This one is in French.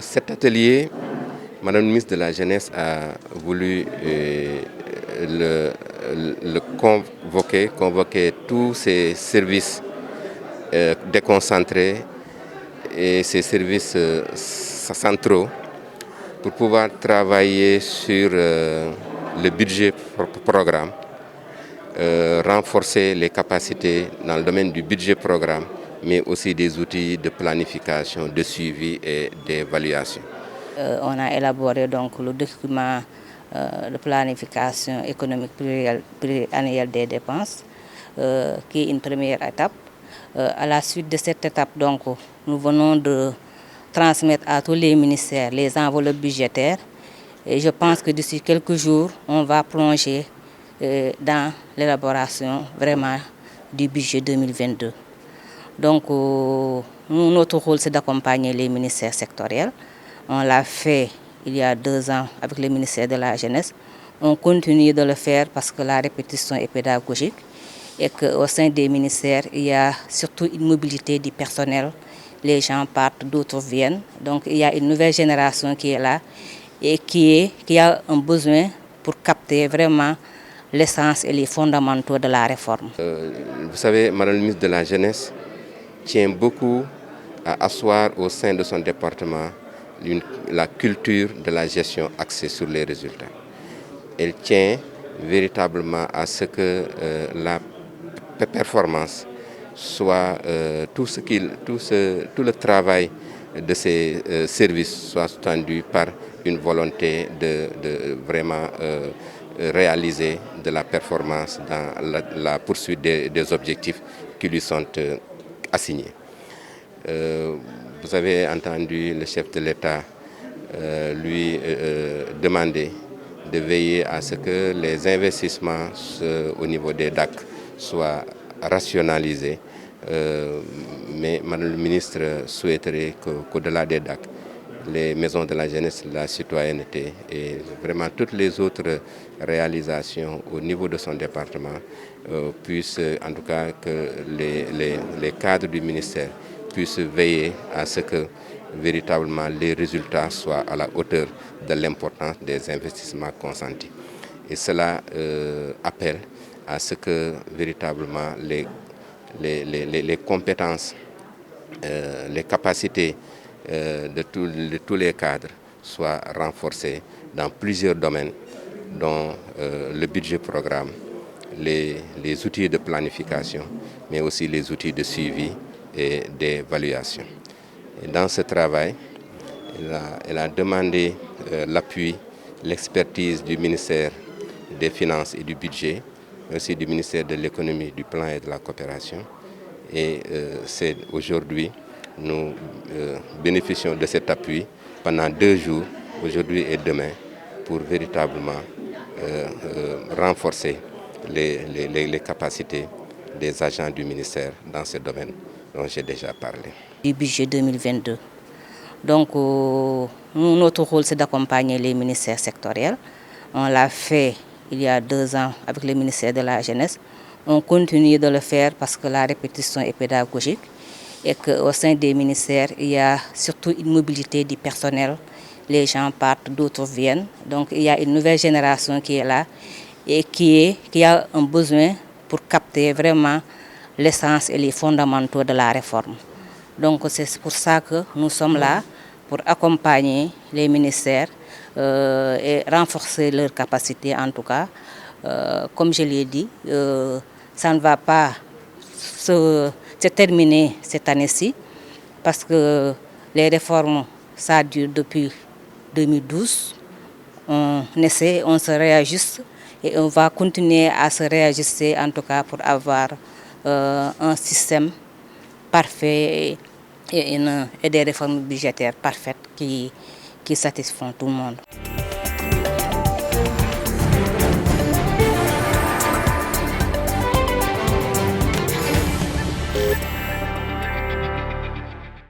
cet atelier, Madame le ministre de la Jeunesse a voulu convoquer tous ces services déconcentrés et ces services centraux pour pouvoir travailler sur le budget programme, renforcer les capacités dans le domaine du budget programme, mais aussi des outils de planification, de suivi et d'évaluation. On a élaboré donc le document de planification économique pluriannuelle des dépenses, qui est une première étape. À la suite de cette étape, donc, nous venons de transmettre à tous les ministères les enveloppes budgétaires. Et je pense que d'ici quelques jours, on va plonger dans l'élaboration vraiment du budget 2022. Donc, notre rôle, c'est d'accompagner les ministères sectoriels. On l'a fait il y a 2 ans avec le ministère de la Jeunesse. On continue de le faire parce que la répétition est pédagogique et qu'au sein des ministères, il y a surtout une mobilité du personnel. Les gens partent, d'autres viennent. Donc, il y a une nouvelle génération qui est là et qui a un besoin pour capter vraiment l'essence et les fondamentaux de la réforme. Vous savez, Madame le ministre de la Jeunesse tient beaucoup à asseoir au sein de son département la culture de la gestion axée sur les résultats. Elle tient véritablement à ce que la performance soit tout le travail de ces services soit sous-tendu par une volonté de vraiment réaliser de la performance dans la poursuite des objectifs qui lui sont assignés. Vous avez entendu le chef de l'État lui demander de veiller à ce que les investissements au niveau des DAC soient rationalisés. Mais Madame le ministre souhaiterait qu'au-delà des DAC, les maisons de la jeunesse, la citoyenneté et vraiment toutes les autres réalisations au niveau de son département puissent, en tout cas que les cadres du ministère puissent veiller à ce que véritablement les résultats soient à la hauteur de l'importance des investissements consentis. Et cela appelle à ce que véritablement les compétences, les capacités de tous les cadres soient renforcées dans plusieurs domaines, dont le budget programme, les outils de planification, mais aussi les outils de suivi et d'évaluation. Et dans ce travail, elle a demandé l'appui, l'expertise du ministère des Finances et du Budget, mais aussi du ministère de l'Économie, du Plan et de la Coopération. Et c'est aujourd'hui, nous bénéficions de cet appui pendant 2 jours, aujourd'hui et demain, pour véritablement renforcer les capacités des agents du ministère dans ce domaine dont j'ai déjà parlé. Du budget 2022. Donc, notre rôle, c'est d'accompagner les ministères sectoriels. On l'a fait il y a 2 ans avec le ministère de la Jeunesse. On continue de le faire parce que la répétition est pédagogique et qu'au sein des ministères, il y a surtout une mobilité du personnel. Les gens partent, d'autres viennent. Donc, il y a une nouvelle génération qui est là et qui a un besoin pour capter vraiment l'essence et les fondamentaux de la réforme. Donc c'est pour ça que nous sommes là, pour accompagner les ministères et renforcer leurs capacités en tout cas. Comme je l'ai dit, ça ne va pas se terminer cette année-ci parce que les réformes, ça dure depuis 2012. On essaie, on se réajuste et on va continuer à se réajuster en tout cas pour avoir un système parfait et des réformes budgétaires parfaites qui satisfont tout le monde.